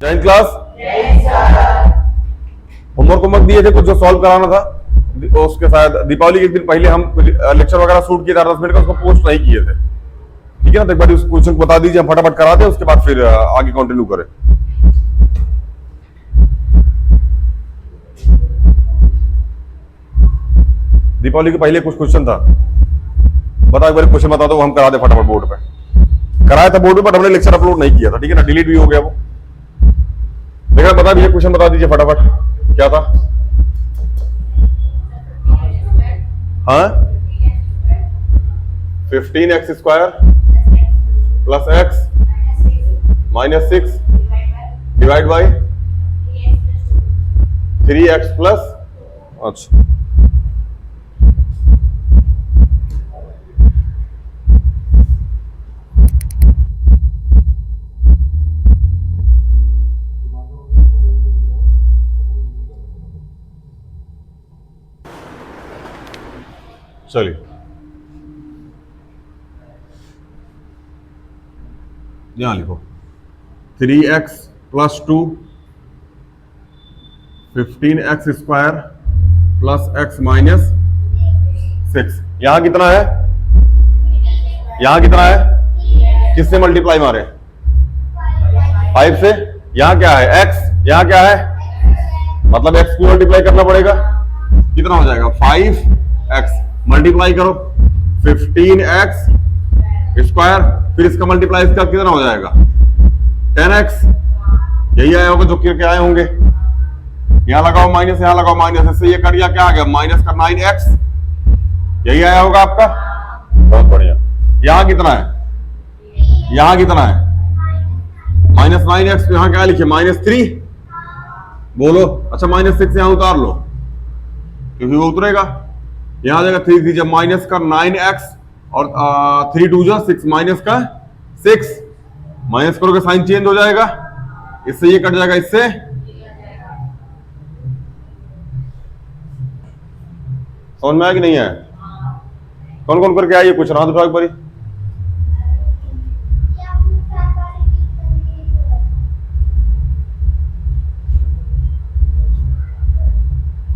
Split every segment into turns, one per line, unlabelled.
Joint class homework homework दिए थे कुछ जो सॉल्व कराना था, उसके शायद दीपावली के एक दिन पहले हम लेक्चर वगैरह शूट किए थे 10 मिनट का, उसको पोस्ट नहीं किए थे। ठीक है ना, तो एक बार उस क्वेश्चन को बता दीजिए, हम फटाफट करा दें, उसके बाद फिर आगे कंटिन्यू करें। दीपावली के पहले कुछ क्वेश्चन था, बता एक बार क्वेश्चन बता दो, हम करा दे फटाफट बोर्ड पे। कराया था बोर्ड पे, बट हमने लेक्चर अपलोड नहीं किया था। ठीक है ना, डिलीट भी हो गया वो। देखा, बता दीजिए क्वेश्चन, बता दीजिए फटाफट क्या था। हाँ, 15x² plus x -6 divide by 3x plus, अच्छा चलिए, यहां लिखो 3x plus 2 15x² plus x -6। यहां कितना है, यहां कितना है, किससे मल्टीप्लाई मारे, 5 से। यहां क्या है, x, यहां क्या है, मतलब x को मल्टीप्लाई करना पड़ेगा। कितना हो जाएगा, 5x मल्टीप्लाई करो 15x², फिर इसका मल्टीप्लाई इसका कितना हो जाएगा, 10x। यही आया होगा जो करके आए होंगे। यहां लगाओ माइनस, यहां लगाओ माइनस, इससे ये कर दिया, क्या आ गया, माइनस का 9x। यही आया होगा आपका, बहुत बढ़िया। यहां कितना है, यहां कितना है, -9x। यहां क्या लिखे, -3 बोलो। अच्छा, -6 यहां उतार लो क्योंकि वो उतरेगा। यहां आ जाएगा 3 3 माइनस का 9x और 3 2 6 माइनस का 6। माइनस करोगे साइन चेंज हो जाएगा, इससे ये कट जाएगा, इससे समझ में आया कि नहीं आया। कौन कौन करके आया ये कुछ, हाथ उठाओ एक बारी।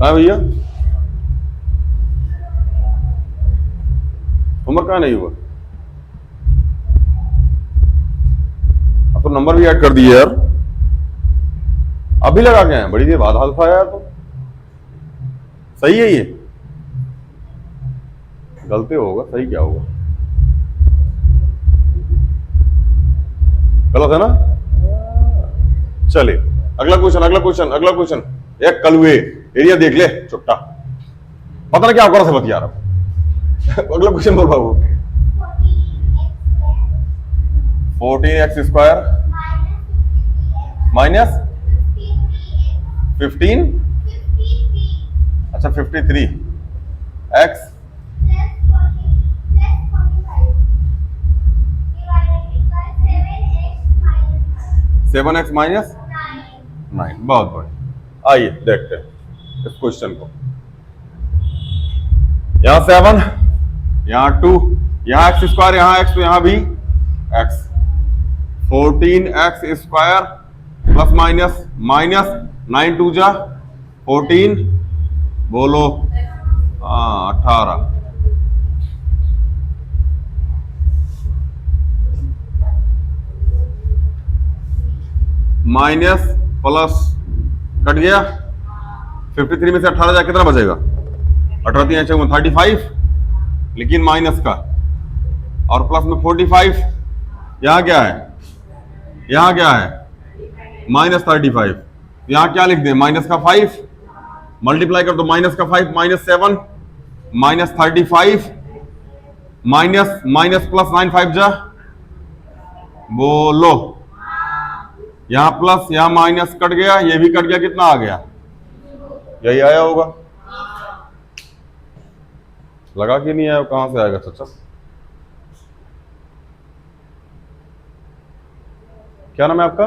हाँ भैया, होमवर्क कहाँ नहीं हुआ, अब तो नंबर भी ऐड कर दिए यार, अभी लगा के आए, बड़ी देर बाद हाथ उठाया यार। तो सही है ये, गलती होगा, सही क्या होगा, गलत है ना। चलिए अगला क्वेश्चन, अगला क्वेश्चन, अगला क्वेश्चन। एक कलुए एरिया देख ले चुट्टा, पता नहीं क्या होगा से बतिया रहा। अगला क्वेश्चन बोल बाबू। 14x² माइनस 15, अच्छा 53 x 7x -9। बहुत बढ़िया, आइए देखते हैं इस क्वेश्चन को। यहां 7, यहां 2, यहां x², यहां x, तो यहां भी x। 14x² प्लस माइनस 9 2 14, बोलो 18। माइनस प्लस कट गया, 53 में से 18 जाए कितना बचेगा, 18 3 35, लेकिन माइनस का, और प्लस में 45। यहां क्या है, यहां क्या है, -35। यहां क्या लिख दें, माइनस का 5 मल्टीप्लाई कर दो, माइनस का 5 -7 -35 माइनस प्लस 9 5 बोलो। यहां प्लस, यहां माइनस कट गया, ये भी कट गया, कितना आ गया, यही आया होगा। लगा कि नहीं आया, कहां से आएगा चाचा, क्या नाम है आपका,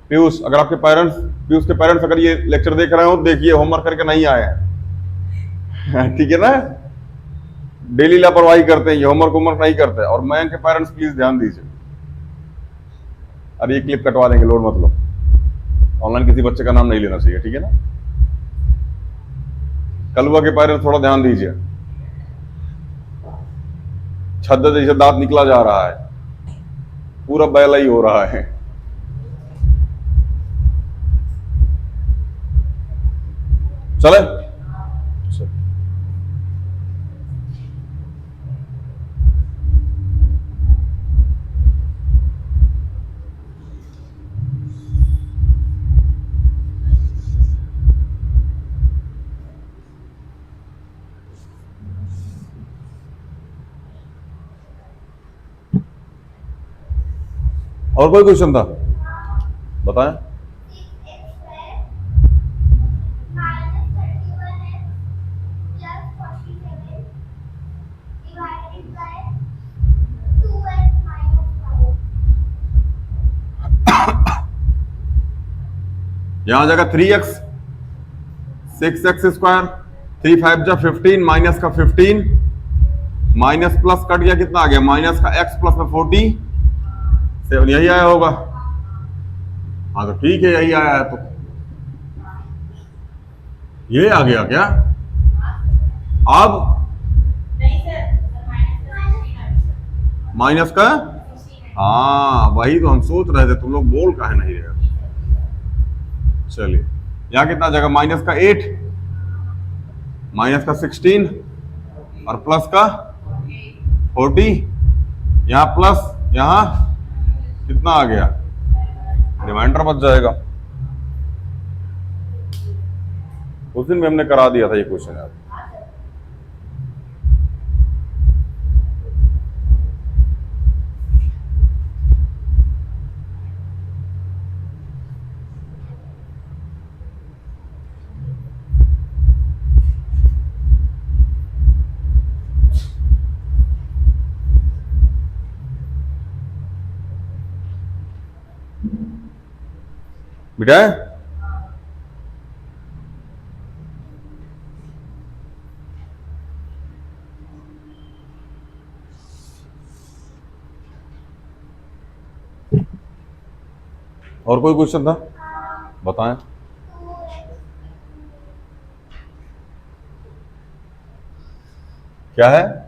पीयूष। अगर आपके पेरेंट्स, पीयूष के पेरेंट्स अगर ये लेक्चर देख रहे हो, देखिए होमवर्क करके नहीं आए हैं। ठीक है ना, डेली लापरवाही करते हैं, ये होमवर्क नहीं करते। और मैं के पेरेंट्स प्लीज ध्यान दीजिए। अरे ये क्लिप कटवा देंगे, लोड मत लो। ऑनलाइन किसी बच्चे का नाम नहीं लेना चाहिए, ठीक है ना। कलवा के पैर थोड़ा ध्यान दीजिए, छद्द जैसे दांत निकला जा रहा है, पूरा बैला ही हो रहा है। चले और कोई क्वेश्चन था, बताएं। यहां आ जाएगा 3x, 6x स्क्वायर, 3 5 जा 15, माइनस का 15, माइनस प्लस कट गया, कितना आ गया माइनस का x प्लस में 40, 7 यही आया होगा। हाँ तो ठीक है, यही आया है, तो ये आ गया क्या अब? माइनस का, हाँ वही तो हम सोच रहे थे, तुम लोग बोल काहे नहीं रहे। चलिए यहां कितना आ जाएगा, माइनस का 8, माइनस का 16 और प्लस का 40, यहां प्लस, यहां कितना आ गया, रिमाइंडर बच जाएगा। उस दिन में हमने करा दिया था ये क्वेश्चन यार। बेटा और कोई क्वेश्चन था, बताएं। क्या है?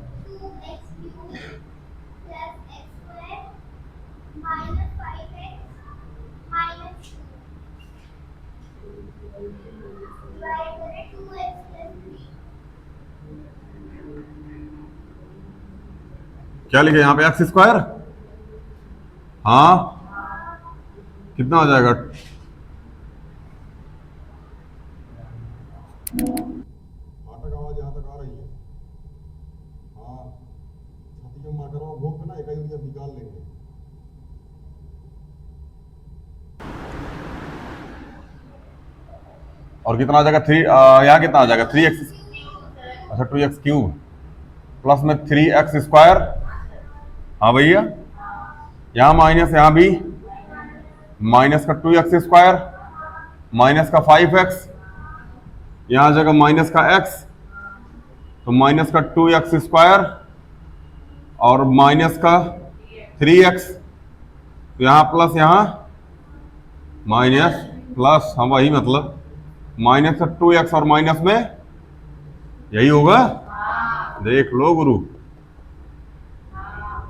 क्या लिखे यहाँ पे, एक्स स्क्वायर, हाँ कितना हो जाएगा, आवाज यहाँ तक आ रही है, हाँ छाती जमा करो, भूख ना एक निकाल लेंगे। और कितना आ जाएगा 3, यहाँ कितना आ जाएगा 3x, अच्छा 2x क्यूब प्लस में 3x स्क्वायर, हाँ भैया यहाँ माइनस, यहाँ भी माइनस का 2x स्क्वायर, माइनस का 5x, यहाँ आ जाएगा माइनस का x, तो माइनस का 2x स्क्वायर और माइनस का 3x, तो यहाँ प्लस, यहाँ माइनस प्लस, हाँ वही मतलब माइनस का 2x और माइनस में यही होगा, देख लो गुरु,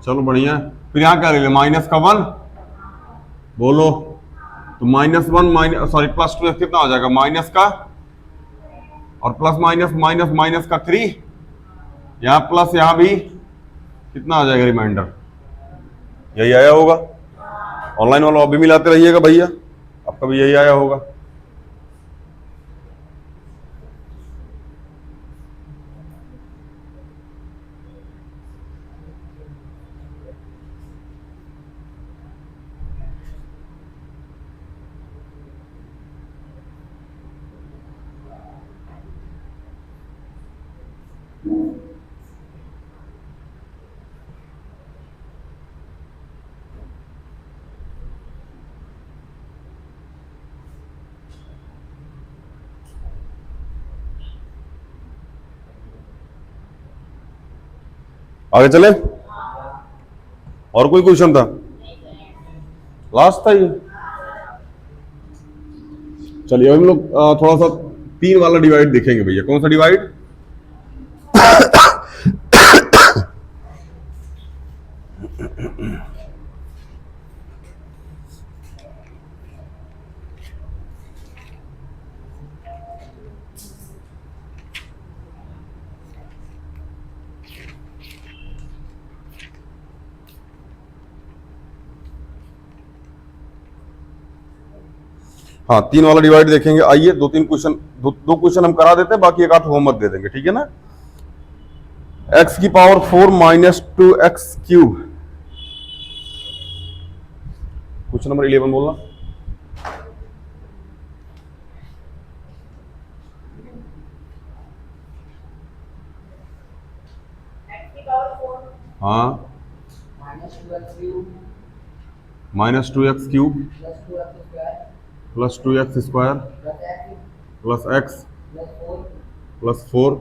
चलो बढ़िया। फिर यहाँ क्या ले ले, माइनस का 1, बोलो तो -1 माइनस, सॉरी प्लस 2 कितना हो जाएगा, माइनस का और प्लस माइनस, माइनस माइनस का 3, यहाँ प्लस, यहाँ भी कितना आ जाएगा रिमाइंडर, यही आया होगा। ऑनलाइन वालों अभी मिलाते रहिएगा भैया, आपका भी यही आया होगा। आगे चले, और कोई क्वेश्चन था, लास्ट था ये। चलिए हम लोग थोड़ा सा 3 वाला डिवाइड देखेंगे भैया। कौन सा डिवाइड? हाँ, 3 वाला डिवाइड देखेंगे। आइए दो क्वेश्चन हम करा देते हैं, बाकी एक आध होमवर्क दे देंगे, ठीक है ना। x की power 4 minus 2x³ question number 11 बोलना। हाँ, minus 2x³ plus 2x² plus x plus 4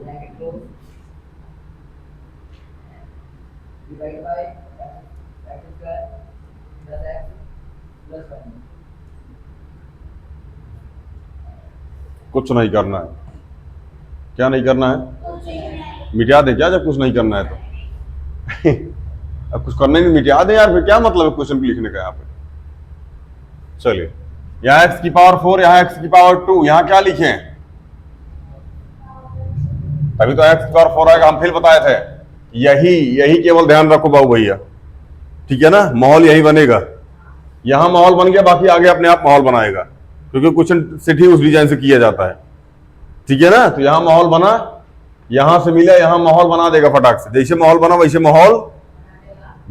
कुछ नहीं करना है। क्या नहीं करना है? मिटा दे क्या, जब कुछ नहीं करना है तो। अब कुछ करना ही नहीं, मिटा दे यार, फिर क्या मतलब है क्वेश्चन लिखने का यहाँ पे। चलिए, यहाँ x की पावर 4, यहाँ x की पावर 2, यहाँ क्या लिखे? तभी तो x की पावर 4 आएगा, हम फिर बताए थे। यही केवल ध्यान रखो बाबू भैया, ठीक है ना। माहौल यही बनेगा, यहां माहौल बन गया, बाकी आगे अपने आप माहौल बनाएगा, क्योंकि क्वेश्चन सेट ही उस डिजाइन से किया जाता है, ठीक है ना। तो यहां माहौल बना, यहां से मिला, यहां माहौल बना देगा फटाक से। जैसे माहौल बना वैसे माहौल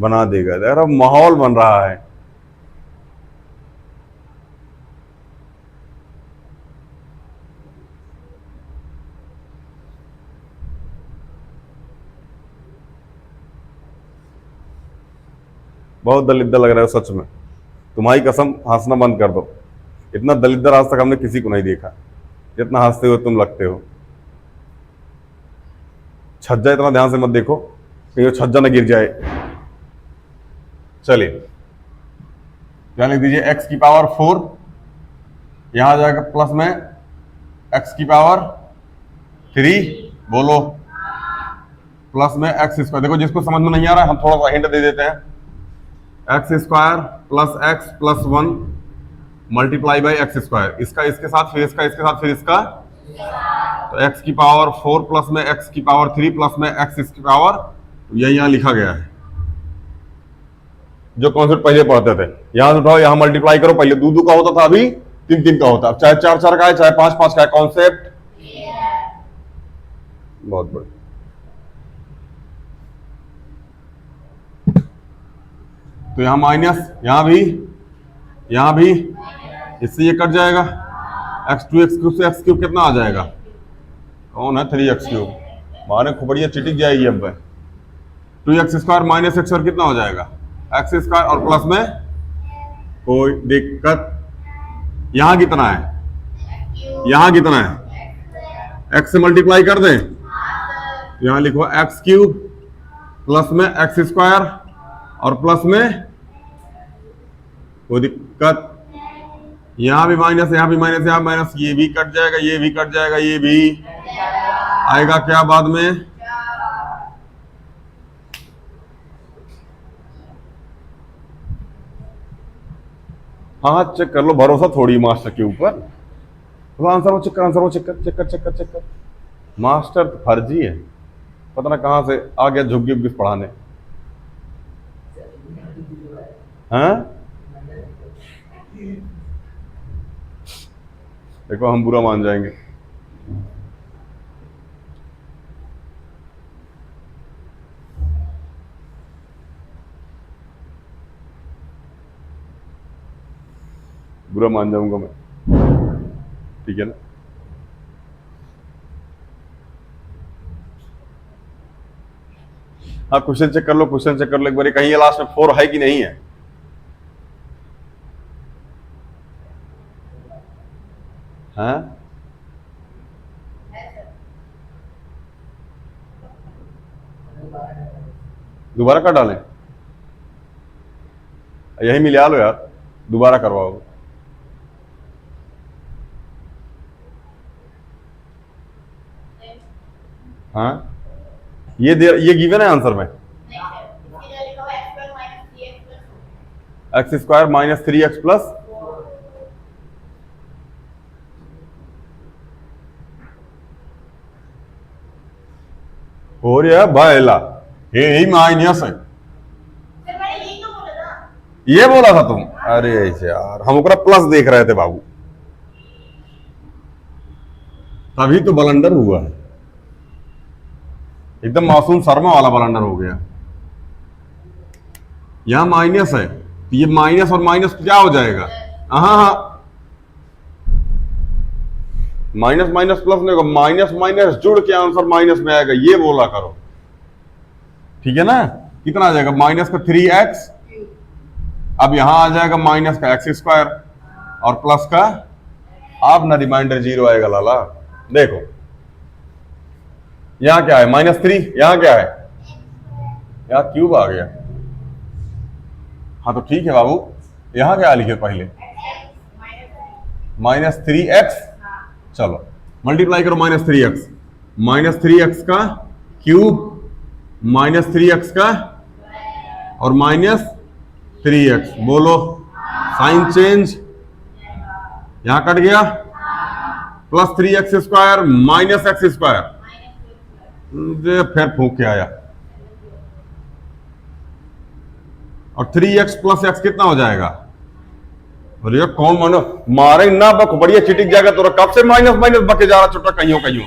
बना देगा। यार अब माहौल बन रहा है। बहुत दलिद्दर लग रहा है सच में, तुम्हारी कसम, हंसना बंद कर दो। इतना दलिद्दर आज तक हमने किसी को नहीं देखा जितना हंसते हुए तुम लगते हो। छज्जा इतना ध्यान से मत देखो, कहीं वो छज्जा न गिर जाए। चलिए, क्या लिख दीजिए? x की पावर 4, यहां आ जाएगा प्लस में x की पावर 3, बोलो, प्लस में x²। देखो जिसको समझ में नहीं आ रहा है हम थोड़ा सा हिंट दे देते हैं। x² plus x plus 1 multiply by x²। इसका इसके साथ, फिर इसका इसके साथ, फिर इसका। तो x की पावर 4 प्लस में x की पावर 3 प्लस में x इसकी पावर, यही यहां लिखा गया है जो कॉन्सेप्ट पहले पढ़ते थे। यहां से उठाओ, यहां मल्टीप्लाई करो। पहले 2 का होता था, अभी 3 का होता है। चाहे 4 का है, चाहे 5 का है, कॉन्सेप्ट बहुत बड़ा। तो यहां माइनस, यहां भी इससे ये कट जाएगा। x2x³ से x³ कितना आ जाएगा? कौन है? 3x³ माने खोपड़िया चिटिक जाएगी। अब 2x² माइनस x² कितना हो जाएगा? x² और प्लस में कोई दिक्कत। यहां कितना है? x से मल्टीप्लाई कर दें, यहां लिखो x³ प्लस में x² और प्लस में कोई दिक्कत। यहां भी माइनस, यहां भी माइनस, यहां माइनस, ये भी कट जाएगा, ये भी कट जाएगा, ये भी आएगा क्या बाद में? हाँ, चेक कर लो, भरोसा थोड़ी मास्टर के ऊपर। आंसर वो चेक कर। मास्टर तो फर्जी है, पता ना कहां से आ गया झुग्गी पढ़ाने। हाँ, देखो हम बुरा मान जाएंगे। बुरा मान जाऊंगा मैं, ठीक है ना। हाँ, क्वेश्चन चेक कर लो एक बार, कहीं लास्ट में 4 है कि नहीं है। हाँ, दोबारा कर डालें, यही मिला लो यार, दोबारा करवाओ। हाँ, ये गिवन है आंसर में, x square minus 3x plus हो रहा बायला, यही माइनस है। ये बोला था तुम? अरे यार, हम ओकरा प्लस देख रहे थे बाबू, तभी तो बलंडर हुआ है, एकदम मासूम शर्मा वाला बलंडर हो गया। यहां माइनस है तो ये माइनस और माइनस क्या हो जाएगा? हाँ हाँ, माइनस माइनस प्लस नहीं होगा, माइनस माइनस जुड़ के आंसर माइनस में आएगा, ये बोला करो, ठीक है ना? कितना आ जाएगा? माइनस का 3x, अब यहां आ जाएगा माइनस का एक्स स्क्वायर और प्लस का, अब ना रिमाइंडर 0 आएगा लाला। देखो यहां क्या है? -3, यहां क्या है? यहां क्यूब आ गया। हाँ तो ठीक है बाबू, यहां क्या लिखे पहले? -3x, चलो मल्टीप्लाई करो, -3x का क्यूब, -3x का और -3x, बोलो साइन चेंज, यहां कट गया, plus 3x square minus x square, फिर फूक के आया, और 3x प्लस x कितना हो जाएगा? अरे कौन मानो मारे ना बक, बढ़िया चिटिक जाएगा तो कब से माइनस माइनस बके जा रहा छोटा, कहीं कहीं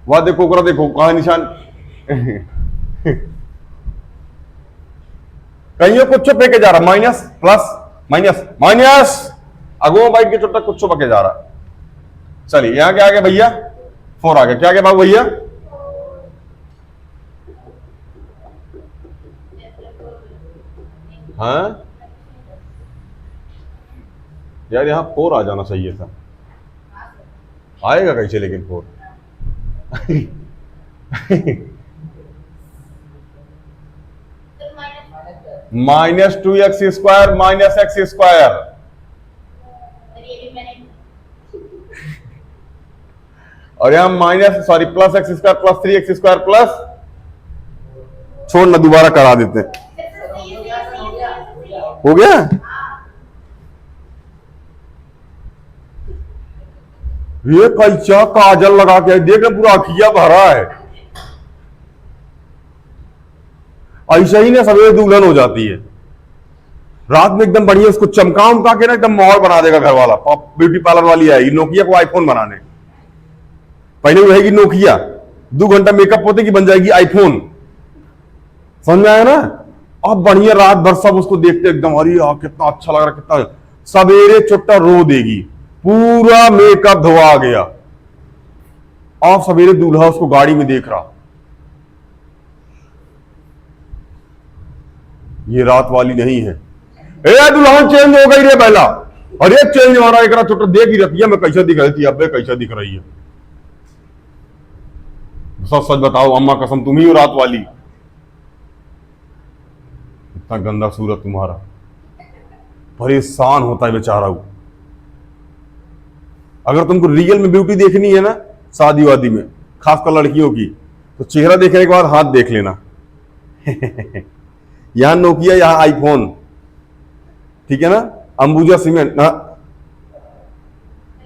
वह देखो करा, देखो कहा निशान कहीं कुछ पे के जा रहा, माइनस प्लस माइनस माइनस, अगो बाइट के छोटा कुछ पके जा रहा। चलिए यहां क्या आ गया भैया? 4 आ गया। क्या गया बाबू भैया? हाँ यार, यहां 4 आ जाना चाहिए था, आएगा कैसे लेकिन 4? -2x square minus x square, और यहां plus x square plus 3x square plus, छोड़ ना, दोबारा करा देते हैं। हो गया? ये कैसा काजल लगा के देख, पूरा अखिया भरा है, ऐसा ही ना सवेरे दुल्हन हो जाती है, रात में एकदम बढ़िया उसको चमका उमका के ना एकदम माहौल बना देगा घर वाला। ब्यूटी पार्लर वाली आएगी नोकिया को आईफोन बनाने, पहले वो रहेगी नोकिया, 2 घंटा मेकअप होते कि बन जाएगी आईफोन, समझ में आया ना? अब बढ़िया रात भर सब उसको देखते एकदम, अरे यार कितना अच्छा लग रहा, कितना, सवेरे चुट्टा रो देगी, पूरा मेकअप धोआ गया, और सवेरे दूल्हा उसको गाड़ी में देख रहा, ये रात वाली नहीं है। ए दुल्हन चेंज हो गई रे पहला, अरे चेंज हो रहा है, एक छोटा देख ही रहती है, मैं कैसा दिख रही थी, अब कैसा दिख रही है? सच सच बताओ अम्मा कसम, तुम ही हो रात वाली, इतना गंदा सूरत तुम्हारा, परेशान होता है बेचारा वो। अगर तुमको रियल में ब्यूटी देखनी है ना शादी वादी में, खासकर लड़कियों की, तो चेहरा देखने के बाद हाथ देख लेना यहां नोकिया, यहां आईफोन, ठीक है ना? अंबुजा सीमेंट, हाँ,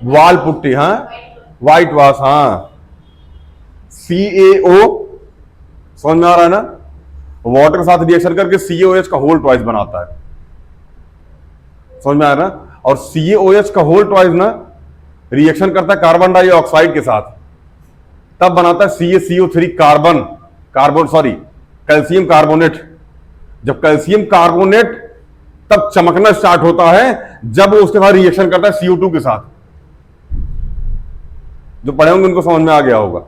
वाल पुट्टी, हाँ, व्हाइट वॉश, हाँ, CaO, समझ में आ रहा है ना? वाटर के साथ रिएक्शन करके CaOH का होल ट्वाइस बनाता है, समझ में आ रहा है? और CaOH का होल ट्वाइस ना रिएक्शन करता है कार्बन डाइऑक्साइड के साथ, तब बनाता है CaCO3 कैल्शियम कार्बोनेट। जब कैल्शियम कार्बोनेट तब चमकना स्टार्ट होता है जब वो उसके साथ रिएक्शन करता है CO2 के साथ। जो पढ़े होंगे उनको समझ में आ गया होगा,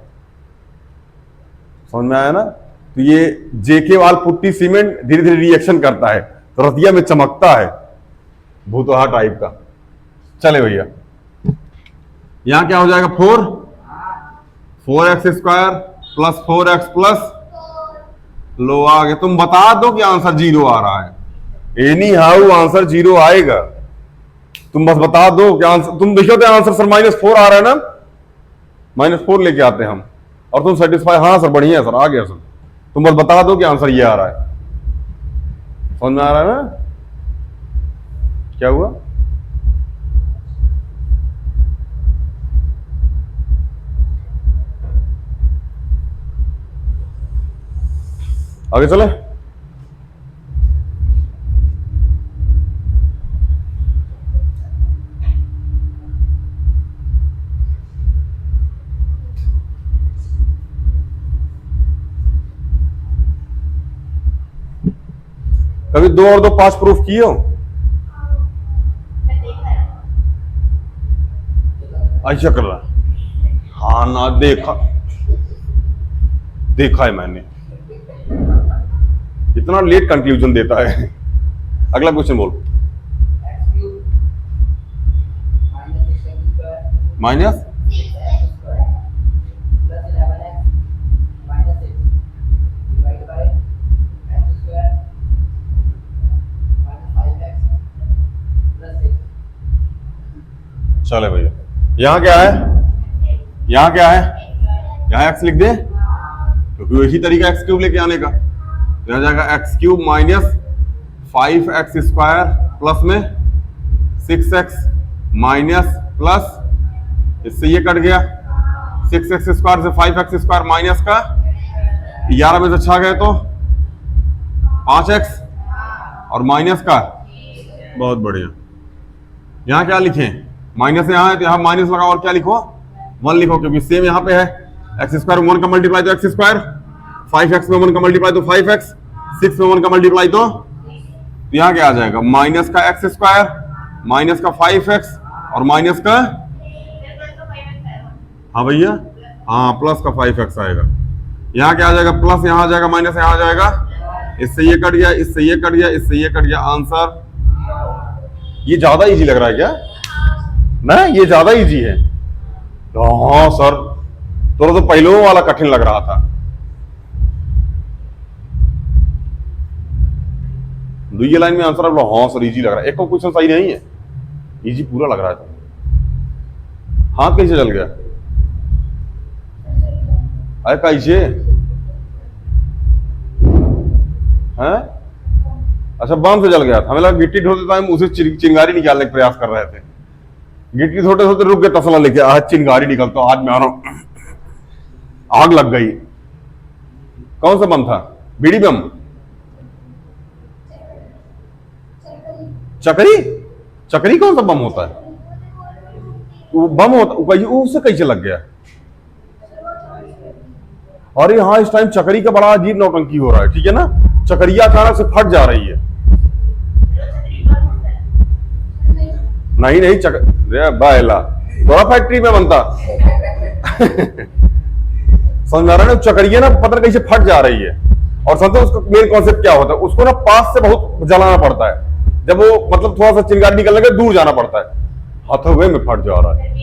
समझ में आया ना? तो ये जेके वाल पुट्टी सीमेंट धीरे धीरे रिएक्शन करता है तो रतिया में चमकता है, भूतोहा टाइप का। चले भैया, यहां क्या हो जाएगा? 4x square plus 4x plus, लो आ गया। तुम बता दो कि आंसर 0 आ रहा है, एनी हाउ आंसर 0 आएगा, तुम बस बता दो कि आंसर, तुम देखो तो आंसर सर -4 आ रहा है ना, -4 लेके आते हैं हम, और तुम सेटिस्फाई, हाँ सर बढ़िया है सर, आ गया सर, तुम बस बता दो कि आंसर ये आ रहा है। समझ में आ रहा है ना क्या हुआ? आगे चले। कभी 2 और 2 5 प्रूफ किए हो? ऐसा कर रहा, हाँ ना, देखा है मैंने, इतना लेट कंक्लूजन देता है। अगला क्वेश्चन बोल। माइनस चले भैया, यहां क्या है, यहां क्या है, यहां एक्स लिख दे, क्योंकि वही तरीका एक्स क्यूब लेके आने का। यहां जाएगा x cube minus 5x² plus में 6x माइनस प्लस, इससे ये कट गया 6x² से 5x² माइनस का 11 में से 6 गए तो 5x और माइनस का, बहुत बढ़िया। यहां क्या लिखें, माइनस यहां है तो यहां माइनस लगाओ और क्या लिखो, 1 लिखो, क्योंकि सेम यहां पे है, x² में 1 का मल्टीप्लाई तो x², 5x में 1 का मल्टीप्लाई तो 5x, 6 में 1 का मल्टीप्लाई तो यहां क्या आ जाएगा, माइनस का x² माइनस का 5x और माइनस का, हाँ भैया, हाँ प्लस का 5x आएगा। यहां क्या आ जाएगा, प्लस यहां आ जाएगा, माइनस यहां आ जाएगा, इससे ये कट गया, इससे ये कट गया, इससे ये कट गया, आंसर। ये ज्यादा इजी लग रहा है क्या? ना ये ज्यादा इजी है। हाँ सर, थोड़ा तो पहले वाला कठिन लग रहा था। दूसरी लाइन में आंसर आप लोग, हाँ सर इजी लग रहा है, एक को क्वेश्चन सही नहीं है, इजी पूरा लग रहा है। हाथ कैसे चल गया? अरे कैसे हैं? अच्छा बम से जल गया था, हमें लगा गिट्टी ढोते टाइम उसे चिंगारी निकालने का प्रयास कर रहे थे, गिट्टी धोते धोते रुक गए, तसला लेके आज चिंगारी निकलता, आज मैं आ रहा हूं, आग लग गई। कौन सा बम था? बीड़ी बम? चकरी? चकरी कौन सा बम होता है? वो बम होता, उससे कैसे लग गया? अरे हाँ, इस टाइम चकरी का बड़ा अजीब नौटंकी हो रहा है, ठीक है ना, चकरिया अचानक से फट जा रही है। नहीं नहीं, बायला थोड़ा फैक्ट्री में बनता। समझ आ रहा है ना, चकरिया ना पता कैसे फट जा रही है, और समझो उसका मेन कॉन्सेप्ट क्या होता है, उसको ना पास से बहुत जलाना पड़ता है, जब वो मतलब थोड़ा सा चिंगारी निकलने के दूर जाना पड़ता है, हथौड़े में फट जा रहा है।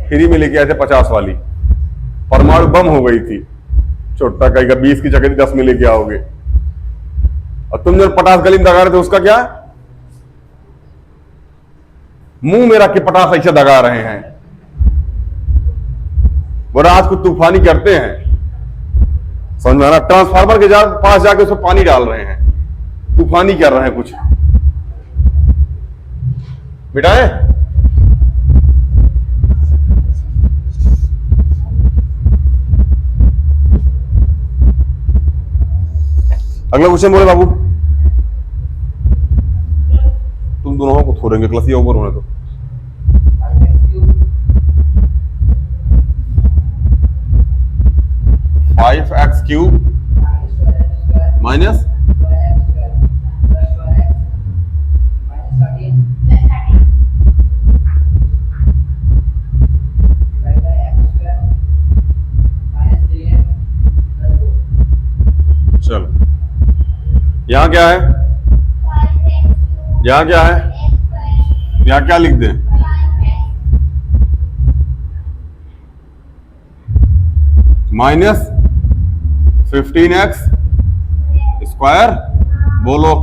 फ्री में लेके आए थे 50 वाली, परमाणु बम हो गई थी, छोटा कहेगा 20 की जगह 10 में लेके आओगे, और तुम जो पटास गली में दगा रहे थे उसका क्या? मुंह में रख के पटास ऐसे दगा रहे हैं, वो रात को तूफानी करते हैं, समझ में आ रहा? ट्रांसफार्मर के पास जाके उसमें पानी डाल रहे हैं, तूफानी कर रहे हैं कुछ। मिटाए? अगला क्वेश्चन बोले बाबू, तुम दोनों को छोड़ेंगे क्लास ये ओवर होने तो। फाइव एक्स क्यूब माइनस चलो, यहां क्या है, यहां क्या है, यहां क्या लिख दें? माइनस 15x स्क्वायर बोलो,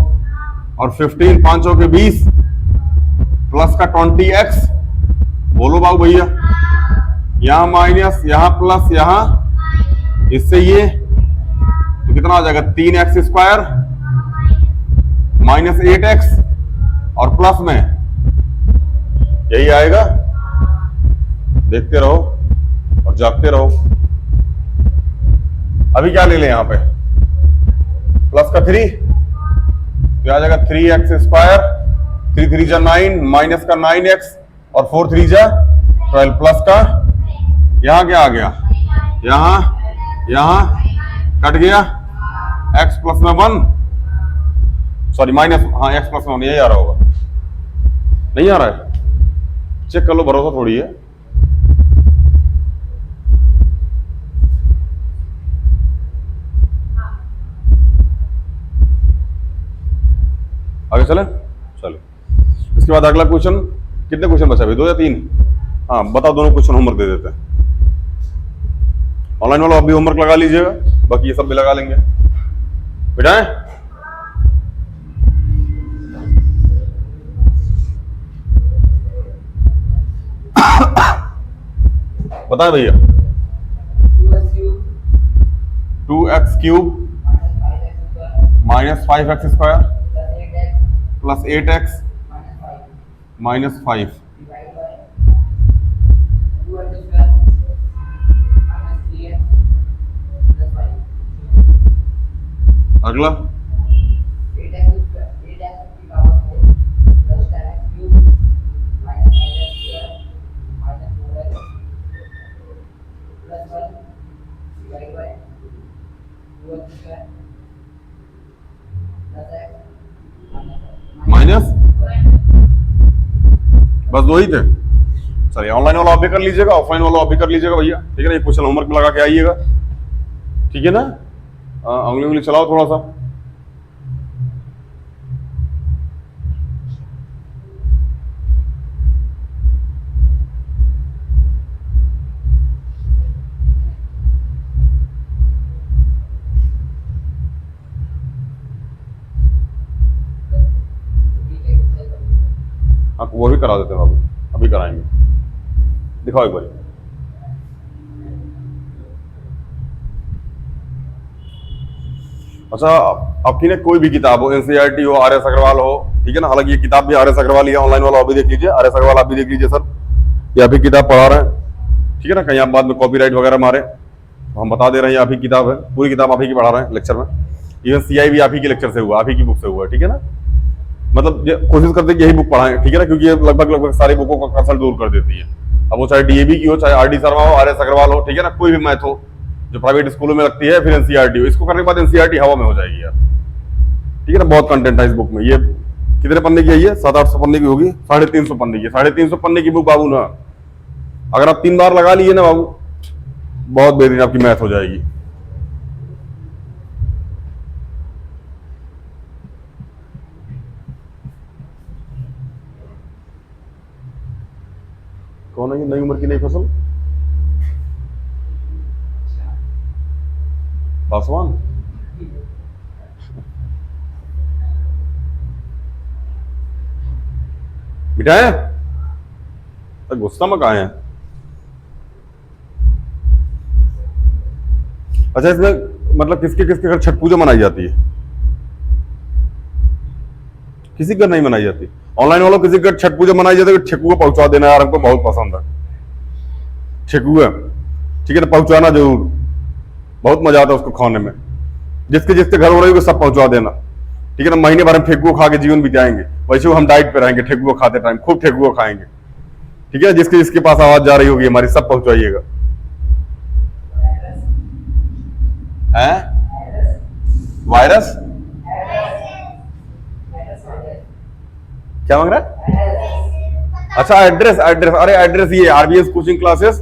और 15 5 के 20 प्लस का 20x बोलो बाबू भैया, यहाँ माइनस, यहाँ प्लस, यहाँ इससे ये तो कितना आ जाएगा 3x² माइनस 8x और प्लस में यही आएगा। देखते रहो और जागते रहो। अभी क्या ले लें यहाँ पे, प्लस का 3 तो आ जाएगा 3x², 3 3 जा 9, माइनस का 9x और 4 3 जा 12, प्लस का यहां क्या आ गया, यहां कट गया x प्लस में 1, सॉरी माइनस, हाँ x प्लस में 1 यही आ रहा होगा, नहीं आ रहा है, चेक कर लो, भरोसा थोड़ी है। आगे चले, चलो इसके बाद अगला क्वेश्चन, कितने क्वेश्चन बचा अभी, 2 या 3? हाँ बताओ, दोनों क्वेश्चन होमवर्क दे देते हैं। ऑनलाइन वाला आप भी होमवर्क लगा लीजिएगा, बाकी ये सब भी लगा लेंगे। बिठाएं, बताएं भैया। 2x³ minus 5x² plus 8x minus 5 अगला माइनस, बस 2 ही थे। चलिए ऑनलाइन वाला आप भी कर लीजिएगा, ऑफलाइन वाला आप भी कर लीजिएगा भैया, ठीक है ना। ये क्वेश्चन होमवर्क में लगा के आइएगा, ठीक है ना। उंगली उंगली चलाओ थोड़ा सा। हाँ वो भी करा देते हैं बाबू, अभी कराएंगे, दिखाओ एक बार। अच्छा, आपकी ना कोई भी किताब हो, एनसीईआरटी हो, आर एस अग्रवाल हो, ठीक है ना। हालांकि ये किताब भी आर एस अग्रवाल ही है, ऑनलाइन वाला आप भी देख लीजिए, आर एस अग्रवाल आप भी देख लीजिए सर, ये आप ही किताब पढ़ा रहे हैं, ठीक है ना। कहीं आप बाद में कॉपीराइट वगैरह मारे तो हम बता दे रहे हैं, आप ही किताब है, पूरी किताब आप ही की पढ़ा रहे हैं लेक्चर में। इवन सीआई भी आप ही के लेक्चर से हुआ, आप ही की बुक से हुआ, ठीक है ना। मतलब कोशिश करते हैं कि यही बुक पढ़ाएं, ठीक है ना, क्योंकि ये लगभग सारी बुकों का कंसल्ट दूर कर देती है। अब वो चाहे डीएवी की हो, चाहे आरडी शर्मा हो, आर एस अग्रवाल हो, ठीक है ना, कोई भी मैथ हो जो प्राइवेट स्कूलों में लगती है, फिर एनसीईआरटी हो, इसको करने के बाद एनसीईआरटी हवा में हो जाएगी यार, ठीक है ना। बहुत कंटेंट है इस बुक में। ये कितने पन्ने की है, ये 700-800 पन्ने की होगी, 350 पन्ने की, 350 पन्ने की बुक बाबू ना, अगर आप 3 बार लगा लिए ना बाबू, बहुत बेहतरीन आपकी मैथ हो जाएगी। कौन है ये नई उम्र की नई फसल? पासवान। मिठाई गुस्सा में कहा है? अच्छा, इसमें मतलब किसके किसके घर छठ पूजा मनाई जाती है? किसी घर नहीं मनाई जाती। ऑनलाइन वालों किसी घर छठ पूजा मनाई जाती है, ठेकुआ पहुंचा देना यार, हमको बहुत पसंद है ठेकुआ, ठीक है ना, पहुंचाना जरूर, बहुत मजा आता है उसको खाने में। जिसके जिसके घर हो रही है सब पहुंचा देना, ठीक है ना। महीने भर हम ठेकुआ खा के जीवन बिताएंगे, वैसे हम डाइट पे रहेंगे, ठेकुआ खाते टाइम खूब ठेकुआ खाएंगे, ठीक है। जिसके जिसके पास आवाज जा रही होगी हमारी, सब पहुंचाइएगा। वायरस क्या मांग रहा है? अच्छा एड्रेस, अरे एड्रेस ये RBS coaching classes,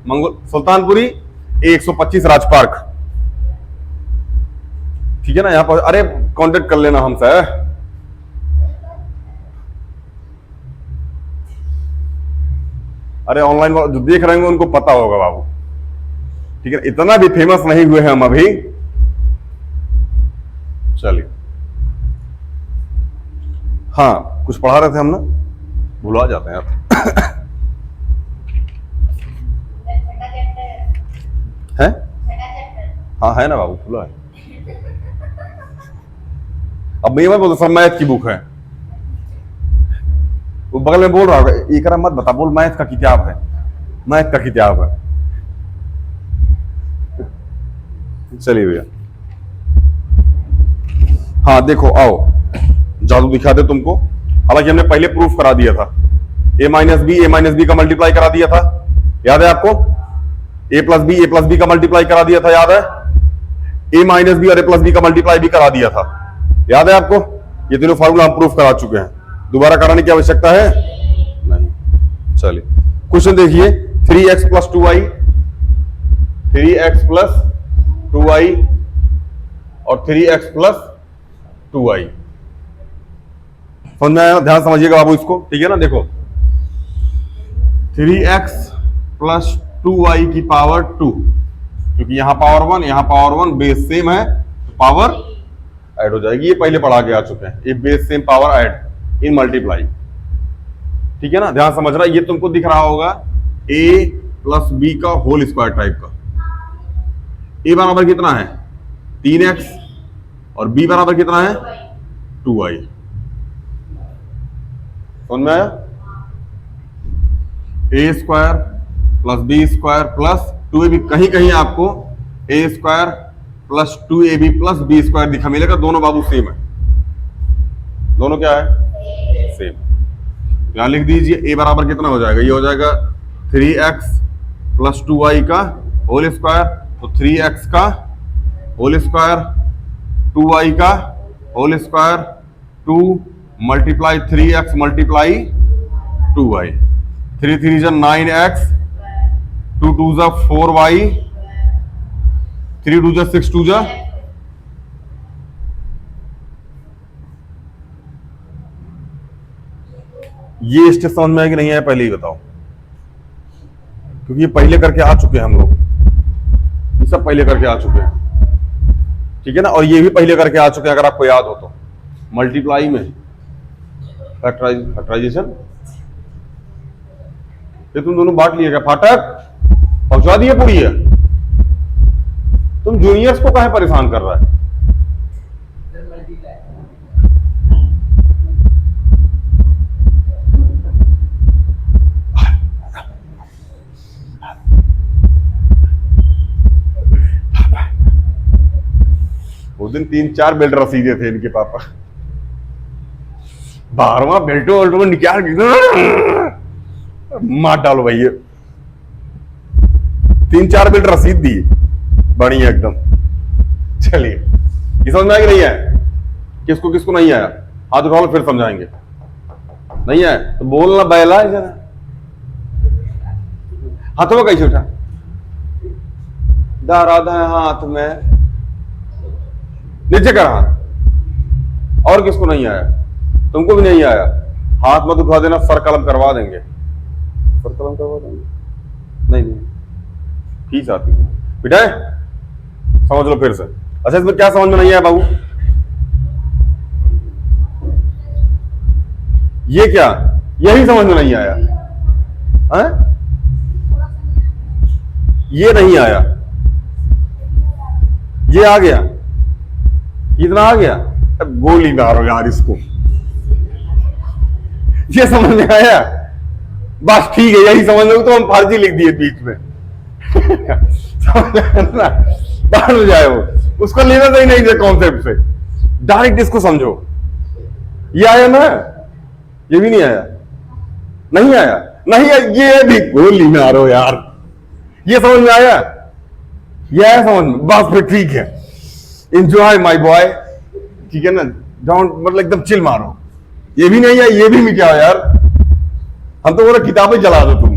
Mongol Sultanpuri 125 राज पार्क, ठीक है ना। यहाँ पर अरे कांटेक्ट कर लेना हमसे। अरे ऑनलाइन जो देख रहे हैं उनको पता होगा बाबू, ठीक है, इतना भी फेमस नहीं हुए हैं हम अभी। चलिए, हाँ कुछ पढ़ा रहे थे हम ना, भुला जाते हैं यार। है? हाँ है ना बाबू, खुला है। अब मैं बोलता सर मैथ की बुक है, वो बगल में बोल रहा होगा इकरा मत बता, बोल मैथ का किताब है, मैथ का किताब है। चलिए भैया, हाँ देखो आओ जादू दिखा दे तुमको। हालांकि हमने पहले प्रूफ करा दिया था, ए माइनस बी का मल्टीप्लाई करा दिया था, याद है आपको? ए प्लस बी का मल्टीप्लाई करा दिया था, याद है? ए माइनस बी और ए प्लस बी का मल्टीप्लाई भी करा दिया था, याद है आपको? ये तीनों फार्मूला हम प्रूफ करा चुके हैं, दोबारा कराने की आवश्यकता है नहीं। चलिए क्वेश्चन देखिए, 3x plus 2y, 3x plus 2y और 3x प्लस 2y, समझ में आया? ध्यान समझिएगा बाबू इसको, ठीक है ना? देखो 3x प्लस 2y की पावर 2, क्योंकि यहां पावर 1 यहां पावर 1, बेस सेम है तो पावर ऐड हो जाएगी। ये पहले पढ़ा के आ चुके हैं, ये base same power add in multiply, ठीक है ना? ध्यान समझना, ये तुमको दिख रहा होगा a प्लस बी का होल स्क्वायर टाइप का। a बराबर कितना है? 3x और b बराबर कितना है? 2y। समझ में आया? A square plus B square plus 2ab, कहीं कहीं आपको A square plus 2ab plus B square दिखा मिलेगा, दोनों बाबू सेम है, दोनों क्या है? सेम। यहां लिख दीजिए a बराबर कितना हो जाएगा? ये हो जाएगा 3x प्लस 2y का होल स्क्वायर, तो 3x का होल स्क्वायर 2y का whole square 2 multiply 3x multiply 2y, 3 3 जा 9x, 2 2 जा 4y, 3 2 जा 6 2 जा, ये स्टेप समझ में आया कि नहीं आया पहले ही बताओ, क्योंकि ये पहले करके आ चुके हैं हम लोग, ये सब पहले करके आ चुके हैं, ठीक है ना? और ये भी पहले करके आ चुके हैं, अगर आपको याद हो तो। मल्टीप्लाई में फैक्टराइजेशन, ये तुम दोनों बांट लिए क्या? फाटक पहुंचा दिए पूरी है, तुम जूनियर्स को काहे परेशान कर रहा है? उस दिन 3-4 बेल्ट रसीदे थे इनके पापा, 12वां बेल्टो वेल्टो में निकाल मार डालो भैया, 3-4 बेल्ट रसीद दी बढ़िया एकदम। चलिए ये समझ में आया कि नहीं आया? किसको किसको नहीं आया हाथ उठा लो, फिर समझाएंगे। नहीं आया तो बोलना बैला है जरा, हाथों में कैसे उठा? दाराधा है हाथ में, नीचे कर हाथ। और किसको नहीं आया? तुमको भी नहीं आया, हाथ मत उठा देना, सर कलम करवा देंगे, सर कलम करवा देंगे। नहीं नहीं फीस आती है बेटा, समझ लो फिर से। अच्छा इसमें क्या समझ में नहीं आया बाबू? ये क्या, यही समझ में नहीं आया है? ये नहीं आया, ये आ गया, इतना आ गया, अब गोली मारो यार इसको। ये समझ में आया? बस ठीक है, यही समझ लो, तो हम फर्जी लिख दिए बीच में ना, बाहर हो जाए वो, उसको लेना तो ही नहीं थे कॉन्सेप्ट से, डायरेक्ट इसको समझो। ये आया ना? ये भी नहीं आया, नहीं आया, नहीं आया, ये भी गोली मारो यार। ये समझ में आया? ये आया समझ में? बस फिर ठीक है, एंजॉय माय बॉय, ठीक है ना? डोंट मतलब एकदम चिल मारो। ये भी नहीं है, ये भी मिटाओ यार, हम तो बोला किताबें जला दो तुम।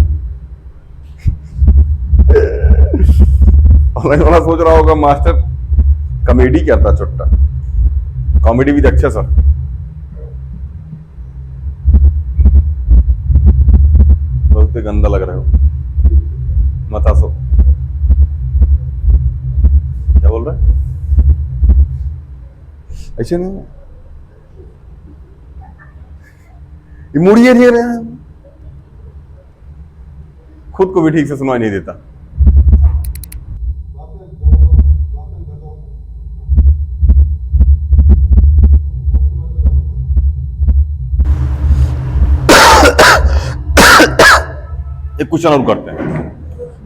ऑनलाइन वाला सोच रहा होगा मास्टर कॉमेडी क्या था, छोटा कॉमेडी भी अच्छा सर। बहुत गंदा लग रहे हो, मत हंसो। क्या बोल रहे? ऐसे नहीं, मुड़िए नहीं रहे, खुद को भी ठीक से सुनाई नहीं देता। एक क्वेश्चन और करते हैं,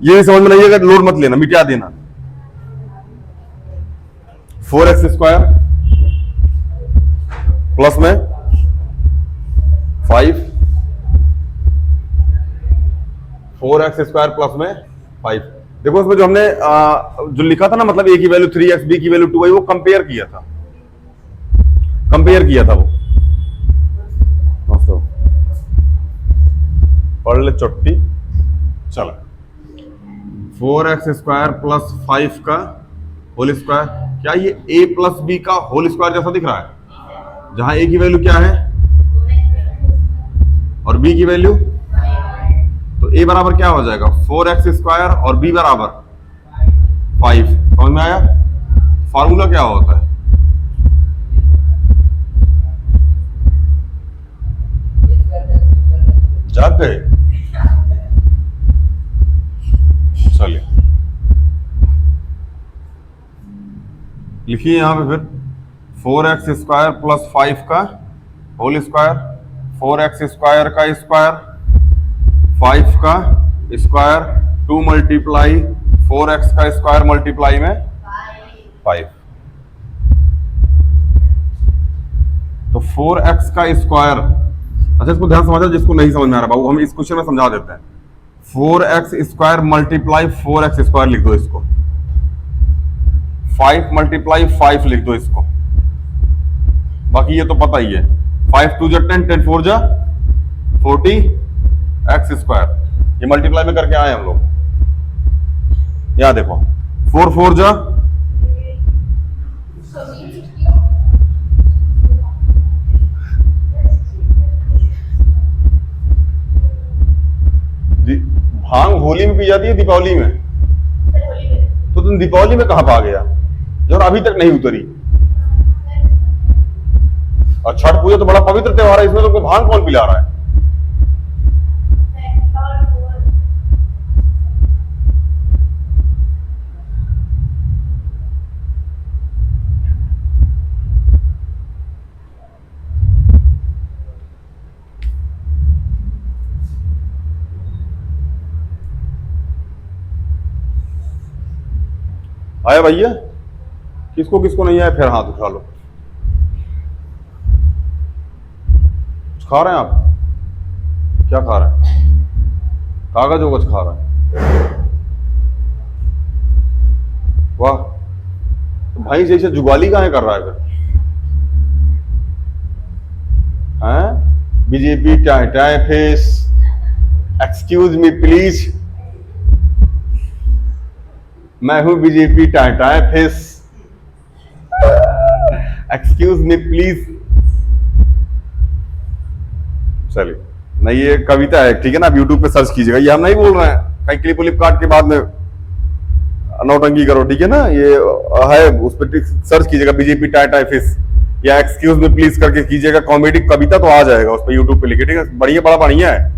ये समझ में नहीं है, लोड मत लेना, मिटा देना। 4x² प्लस में 5, 4x² प्लस में 5। देखो उसमें जो हमने जो लिखा था ना, मतलब a की वैल्यू 3x, b की वैल्यू 2y, वो कंपेयर किया था, वो। पढ़ ले चोटी। चलो 4x² प्लस 5 का होल स्क्वायर, क्या ये a प्लस b का होल स्क्वायर जैसा दिख रहा है? जहां a की वैल्यू क्या है और b की वैल्यू, तो a बराबर क्या हो जाएगा? 4x² और b बराबर 5। समझ में आया? फार्मूला क्या होता है? जाग गए? चलिए लिखिए यहां पे फिर 4x² प्लस 5 का होल स्क्वायर, 4x² का स्क्वायर, 5 का स्क्वायर, 2 मल्टीप्लाई 4x का स्क्वायर मल्टीप्लाई में 5। तो 4x का स्क्वायर, अच्छा इसको ध्यान समझो जिसको नहीं समझ में आ रहा बाबू, हम इस क्वेश्चन में समझा देते हैं। 4x² मल्टीप्लाई 4x² लिख दो इसको, 5 मल्टीप्लाई 5 लिख दो इसको, बाकी ये तो पता ही है। 5 2 10, 10 4 40 x², ये मल्टीप्लाई में करके आए हम लोग। यहां देखो 4 4 भांग होली में पी जाती है, दीपावली में? तो तुम दीपावली में कहां पा गया जो अभी तक नहीं उतरी? और छठ पूजा तो बड़ा पवित्र त्योहार है, इसमें तुमको भांग कौन पिला रहा है? आया भैया? किसको किसको नहीं आया फिर हाथ उठा लो। कुछ खा रहे हैं आप? क्या खा रहे हैं? कागज वगज खा रहे हैं? वाह, तो भाई जैसे जुगाली काहे कर रहा है फिर? हैं? BJP tie face, excuse me please, मैं हूं BJP tie face, excuse me please. चलिए, नहीं ये कविता है, ठीक है ना? आप यूट्यूब पे सर्च कीजिएगा, ये हम नहीं बोल रहे हैं, कहीं क्लिप उलिप काट के बाद में नौटंकी करो, ठीक है ना? ये है, उस पर सर्च कीजिएगा बीजेपी टाइ फेस या एक्सक्यूज मी प्लीज करके कीजिएगा, कॉमेडी कविता तो आ जाएगा उस पर यूट्यूब पे लिखे, ठीक है? बढ़िया, बड़ा बढ़िया है,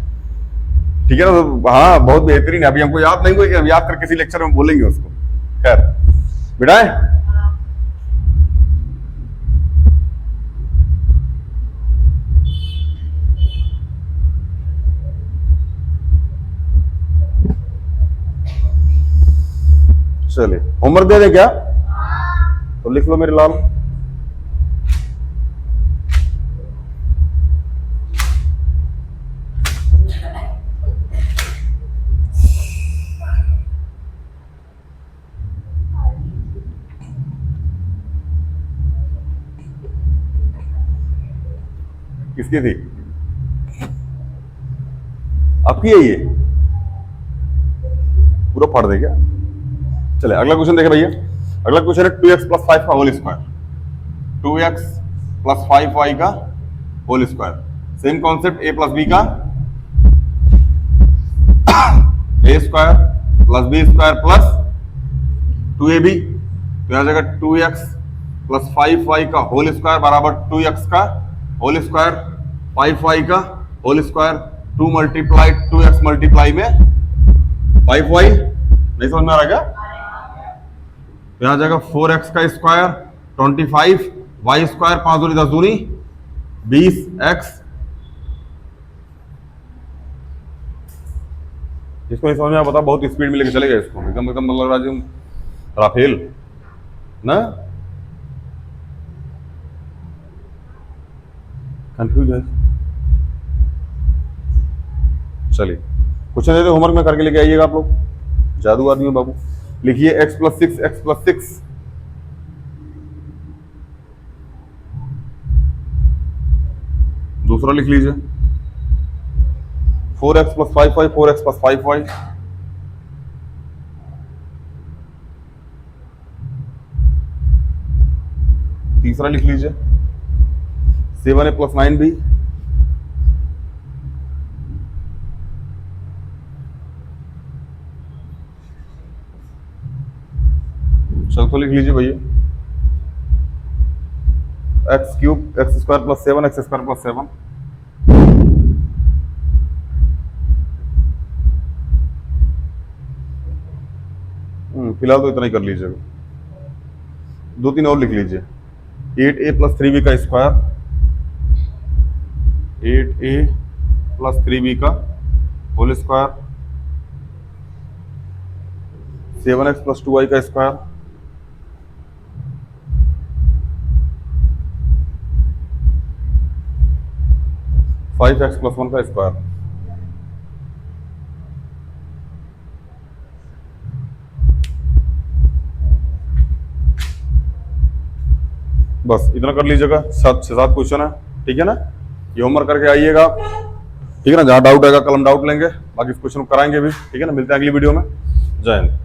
ठीक है ना? तो हाँ, बहुत बेहतरीन है। अभी हमको याद नहीं हुआ कि हम याद कर किसी लेक्चर में बोलेंगे उसको। खैर बिठाए, चलिए होमवर्क दे दे क्या? तो लिख लो मेरे लाल। किसकी थी? आपकी है ये? पूरा पढ़ दे क्या? चले अगला क्वेश्चन देखे भैया। अगला क्वेश्चन है 2x प्लस 5 का whole square, 2x plus 5y का whole square. Same concept, a plus b का a square plus b square plus 2ab, तो यहां जाएगा 2x प्लस 5y का होल स्क्वायर बराबर 2x का होल स्क्वायर, 5y का whole square, 2 multiply 2x multiply में 5y। नहीं समझ में आ रहा क्या? यहां जाएगा 4x का स्क्वायर 25, y स्क्वायर 5 दूनी 10 दूनी 20x इसको नहीं समझ में बता, बहुत स्पीड में लेके चले गए इसको, एकदम एकदम लग रहा है राफेल ना, कंफ्यूज है। चलिए क्वेश्चन देते होमवर्क में करके लेके आइएगा आप लोग, जादू आदमी बाबू। लिखिए x + 6 x + 6, दूसरा लिख लीजिए 4x + 5y 4x + 5y, तीसरा लिख लीजिए 7a + 9b, चौथा लिख लीजिए भैया x³ x² + 7 x² + 7, फिलहाल तो इतना ही कर लीजिएगा। 2-3 और लिख लीजिए 8a + 3b का स्क्वायर, 8a + 3b का होल स्क्वायर, 7x + 2y का स्क्वायर, 5x + 1 का स्क्वायर। बस इतना कर लीजिएगा, 7 क्वेश्चन है, ठीक है ना। ये होमवर्क करके आइएगा, ठीक है ना। जहाँ डाउट आएगा कल हम डाउट लेंगे, बाकी इस क्वेश्चन को कराएंगे भी, ठीक है ना। मिलते हैं अगली वीडियो में। जय हिंद।